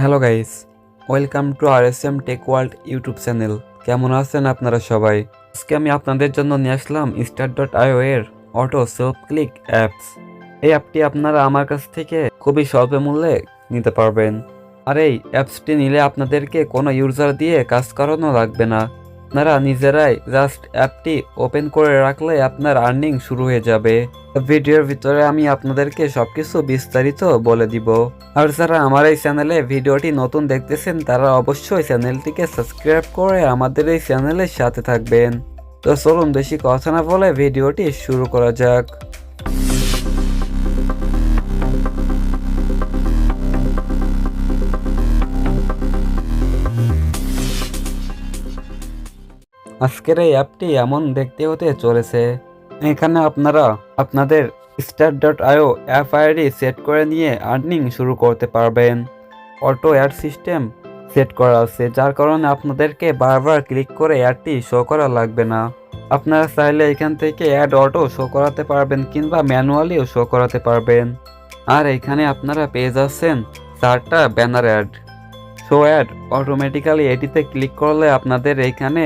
Hello guys, welcome to RSM TecH WorlD YouTube channel. কেমন আছেন আপনারা সবাই? আজকে আমি আপনাদের জন্য নিয়ে আসলাম start.io এর অটো সেলফ ক্লিক অ্যাপস। এই অ্যাপটি আপনারা আমার কাছ থেকে খুবই স্বল্প মূল্যে নিতে পারবেন। আর এই অ্যাপসটি নিলে আপনাদেরকে কোনো ইউজার দিয়ে কাজ করানো লাগবে না। আপনারা নিজেরাই জাস্ট অ্যাপটি ওপেন করে রাখলে আপনার আর্নিং শুরু হয়ে যাবে। ভিডিওর ভিতরে আমি আপনাদেরকে সবকিছু বিস্তারিত বলে দিব। আর যারা আমার এই চ্যানেলে ভিডিওটি নতুন দেখতেছেন তারা অবশ্যই চ্যানেলটিকে সাবস্ক্রাইব করে আমাদের এই চ্যানেলের সাথে থাকবেন। তো চলুন বেশি কথা না বলে ভিডিওটি শুরু করা যাক। আজকের এই অ্যাপটি এমন দেখতে হতে চলেছে। এখানে আপনারা আপনাদের start.io অ্যাপ আইডি সেট করে নিয়ে আর্নিং শুরু করতে পারবেন। অটো অ্যাড সিস্টেম সেট করা আছে, যার কারণে আপনাদেরকে বারবার ক্লিক করে অ্যাডটি শো করা লাগবে না। আপনারা চাইলে এখান থেকে অ্যাড অটো শো করাতে পারবেন কিংবা ম্যানুয়ালিও শো করাতে পারবেন। আর এখানে আপনারা পেয়ে যাচ্ছেন 4টা banner ad. Show ad automatically এটিতে ক্লিক করলে আপনাদের এখানে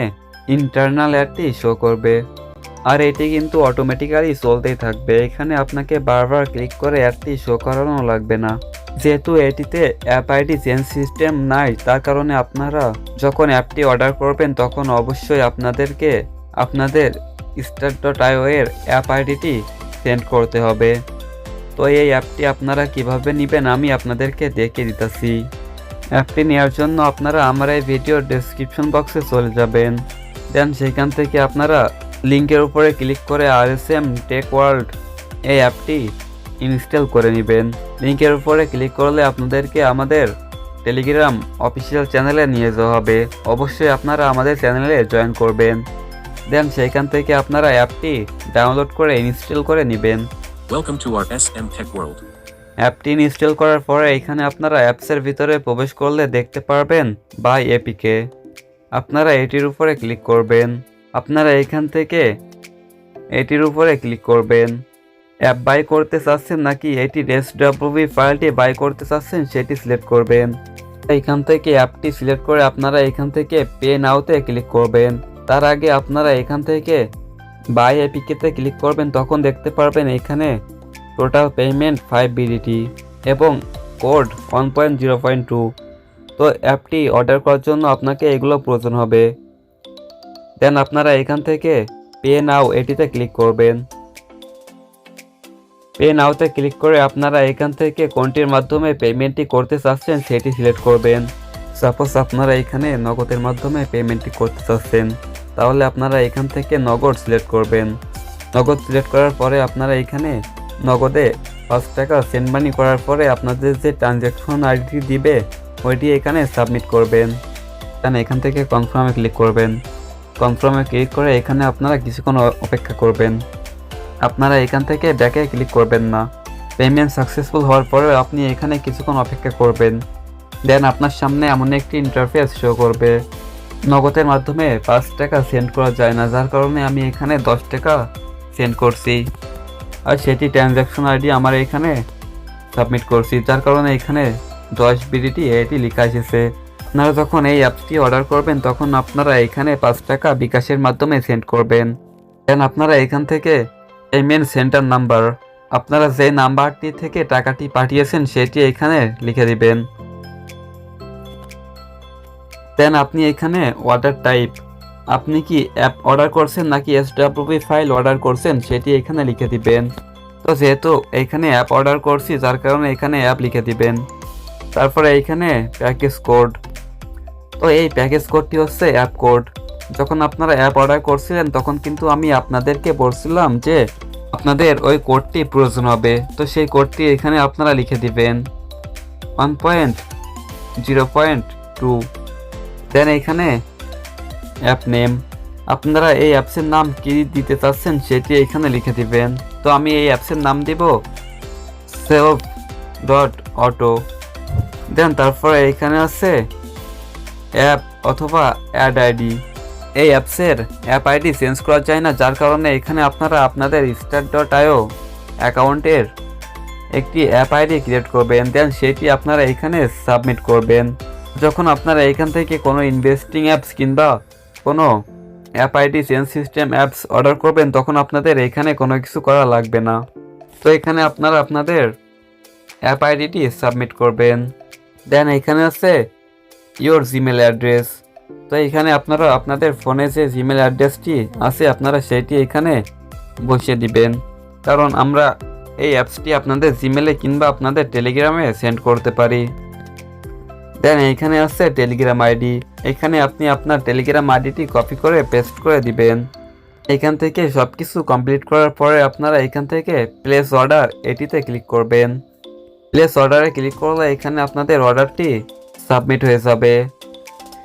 ইন্টারনাল অ্যাডটি শো করবে। আর এটি কিন্তু অটোমেটিক্যালি চলতেই থাকবে, এখানে আপনাকে বারবার ক্লিক করে অ্যাডটি শো করানো লাগবে না। যেহেতু এটিতে অ্যাপ আইডি চেঞ্জ সিস্টেম নাই, তার কারণে আপনারা যখন অ্যাপটি অর্ডার করবেন তখন অবশ্যই আপনাদেরকে আপনাদের start.io এর অ্যাপ আইডিটি সেন্ড করতে হবে। তো এই অ্যাপটি আপনারা কিভাবে নেবেন আমি আপনাদেরকে দেখিয়ে দিতেছি। অ্যাপটি নেওয়ার জন্য আপনারা আমার এই ভিডিওর ডেসক্রিপশন বক্সে চলে যাবেন। দেন সেখান থেকে আপনারা লিঙ্কের উপরে ক্লিক করে RSM TecH WorlD এই অ্যাপটি ইনস্টল করে নেবেন। লিঙ্কের উপরে ক্লিক করলে আপনাদেরকে আমাদের টেলিগ্রাম অফিসিয়াল চ্যানেলে নিয়ে যাওয়া হবে। অবশ্যই আপনারা আমাদের চ্যানেলে জয়েন করবেন। দেন সেখান থেকে আপনারা অ্যাপটি ডাউনলোড করে ইনস্টল করে নেবেন। Welcome to RSM TecH WorlD. অ্যাপটি ইনস্টল করার পরে এখানে আপনারা অ্যাপসের ভিতরে প্রবেশ করলে দেখতে পারবেন বাই এপিকে। আপনারা এটির উপরে ক্লিক করবেন। আপনারা এখান থেকে এটির উপরে ক্লিক করবেন। অ্যাপ বাই করতে চাচ্ছেন নাকি এটির SWV ফাইলটি বাই করতে চাচ্ছেন সেটি সিলেক্ট করবেন। এখান থেকে অ্যাপটি সিলেক্ট করে আপনারা এখান থেকে পে নাওতে ক্লিক করবেন। তার আগে আপনারা এখান থেকে বাই এপিকেতে ক্লিক করবেন, তখন দেখতে পারবেন এখানে টোটাল পেমেন্ট 5 BDT এবং কোড 1.0.2। তো অ্যাপটি অর্ডার করার জন্য আপনাকে এগুলো প্রয়োজন হবে। দেন আপনারা এখান থেকে পে নাও এটিতে ক্লিক করবেন। পে নাওতে ক্লিক করে আপনারা এখান থেকে কোনটির মাধ্যমে পেমেন্টটি করতে চাচ্ছেন সেটি সিলেক্ট করবেন। সাপোজ আপনারা এখানে নগদের মাধ্যমে পেমেন্টটি করতে চাচ্ছেন, তাহলে আপনারা এখান থেকে নগদ সিলেক্ট করবেন। নগদ সিলেক্ট করার পরে আপনারা এখানে নগদে 5 টাকা সেন্ড মানি করার পরে আপনাদের যে ট্রানজ্যাকশন আইডি দিবে ওইটি এখানে সাবমিট করবেন। দেন এখান থেকে কনফার্মে ক্লিক করবেন। কনফার্মে ক্লিক করে এখানে আপনারা কিছুক্ষণ অপেক্ষা করবেন। আপনারা এখান থেকে ব্যাকে ক্লিক করবেন না। পেমেন্ট সাকসেসফুল হওয়ার পরে আপনি এখানে কিছুক্ষণ অপেক্ষা করবেন। দেন আপনার সামনে এমন একটি ইন্টারফেস শো করবে। নগদের মাধ্যমে 5 টাকা সেন্ড করা যায় না, যার কারণে আমি এখানে 10 টাকা সেন্ড করছি। আর সেটি ট্রানজ্যাকশন আইডি আমার এখানে সাবমিট করছি, যার কারণে এখানে 10 BDT এটি লেখা এসেছে। আপনারা যখন এই অ্যাপসটি অর্ডার করবেন তখন আপনারা এখানে 5 টাকা বিকাশের মাধ্যমে সেন্ড করবেন। দেন আপনারা এখান থেকে পেমেন্ট সেন্টার নাম্বার, আপনারা যে নাম্বারটি থেকে টাকাটি পাঠিয়েছেন সেটি এখানে লিখে দিবেন। দেন আপনি এখানে অর্ডার টাইপ, আপনি কি অ্যাপ অর্ডার করছেন নাকি SWV ফাইল অর্ডার করছেন সেটি এখানে লিখে দিবেন। তো যেহেতু এখানে অ্যাপ অর্ডার করছি যার কারণে এখানে অ্যাপ লিখে দিবেন। তারপরে এইখানে প্যাকেজ কোড, তো এই প্যাকেজ কোডটি হচ্ছে অ্যাপ কোড। যখন আপনারা অ্যাপ অর্ডার করছিলেন তখন কিন্তু আমি আপনাদেরকে বলছিলাম যে আপনাদের ওই কোডটি প্রয়োজন হবে, তো সেই কোডটি এখানে আপনারা লিখে দিবেন 1.0.2। দেন এখানে অ্যাপ নেম, আপনারা এই অ্যাপসের নাম কি দিতে চাচ্ছেন সেটি এখানে লিখে দিবেন। তো আমি এই অ্যাপসের নাম দিব self.auto। দেন তারপরে এখানে আছে অ্যাপ অথবা অ্যাড আইডি। এই অ্যাপসের অ্যাপ আইডি চেঞ্জ করা যায় না, যার কারণে এখানে আপনারা আপনাদের start.io অ্যাকাউন্টের একটি অ্যাপ আইডি ক্রিয়েট করবেন, দেন সেটি আপনারা এখানে সাবমিট করবেন। যখন আপনারা এখান থেকে কোনো ইনভেস্টিং অ্যাপস কিংবা কোনো app ID change system apps order করবেন, তখন আপনাদের এখানে কোনো কিছু করা লাগবে না। তো এখানে আপনারা আপনাদের অ্যাপ আইডিটি সাবমিট করবেন। দেন এখানে আছে ইওর জিমেল অ্যাড্রেস। তো এখানে আপনারা আপনাদের ফোনে যে জিমেল অ্যাড্রেসটি আছে আপনারা সেটি এখানে বসিয়ে দিবেন, কারণ আমরা এই অ্যাপসটি আপনাদের জিমেলে কিংবা আপনাদের টেলিগ্রামে সেন্ড করতে পারি। দেন এখানে আছে টেলিগ্রাম আইডি। এখানে আপনি আপনার টেলিগ্রাম আইডিটি কপি করে পেস্ট করে দিবেন। এখান থেকে সব কিছু কমপ্লিট করার পরে আপনারা এখান থেকে প্লেস অর্ডার এটিতে ক্লিক করবেন। প্লেস অর্ডারে ক্লিক করলে এখানে আপনাদের অর্ডারটি সাবমিট হয়ে যাবে।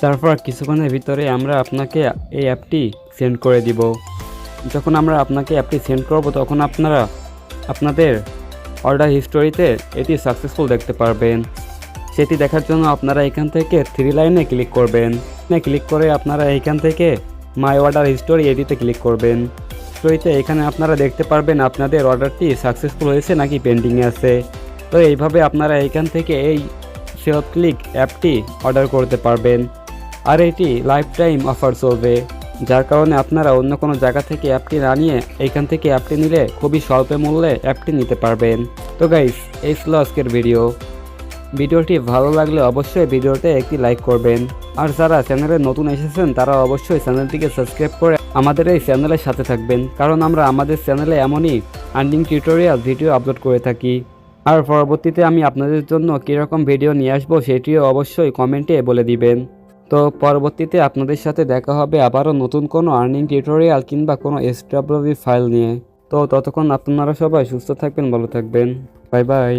তারপর কিছুক্ষণের ভিতরে আমরা আপনাকে এই অ্যাপটি সেন্ড করে দিব। যখন আমরা আপনাকে অ্যাপটি সেন্ড করব তখন আপনারা আপনাদের অর্ডার হিস্টোরিতে এটি সাকসেসফুল দেখতে পারবেন। সেটি দেখার জন্য আপনারা এখান থেকে 3 লাইনে ক্লিক করবেন। ক্লিক করে আপনারা এখান থেকে মাই অর্ডার হিস্টোরি এটিতে ক্লিক করবেন। হিস্টোরিতে এখানে আপনারা দেখতে পারবেন আপনাদের অর্ডারটি সাকসেসফুল হয়েছে নাকি পেন্ডিংয়ে আছে। তো এইভাবে আপনারা এখান থেকে এই সেলফ ক্লিক অ্যাপটি অর্ডার করতে পারবেন। আর এটি লাইফ টাইম অফার চলবে, যার কারণে আপনারা অন্য কোনো জায়গা থেকে অ্যাপটি না নিয়ে এইখান থেকে অ্যাপটি নিলে খুবই স্বল্প মূল্যে অ্যাপটি নিতে পারবেন। তো গাইস, এই ছিল আজকের ভিডিওটি ভালো লাগলে অবশ্যই ভিডিওতে একটি লাইক করবেন। আর যারা চ্যানেলে নতুন এসেছেন তারা অবশ্যই চ্যানেলটিকে সাবস্ক্রাইব করে আমাদের এই চ্যানেলের সাথে থাকবেন, কারণ আমরা আমাদের চ্যানেলে এমনই আর্নিং টিউটোরিয়াল ভিডিও আপলোড করে থাকি। আর পরবর্তীতে আমি আপনাদের জন্য কীরকম ভিডিও নিয়ে আসবো সেটিও অবশ্যই কমেন্টে বলে দিবেন। তো পরবর্তীতে আপনাদের সাথে দেখা হবে আবারও নতুন কোনো আর্নিং টিউটোরিয়াল কিংবা কোনো SWV ফাইল নিয়ে। তো ততক্ষণ আপনারা সবাই সুস্থ থাকবেন, ভালো থাকবেন। Bye bye.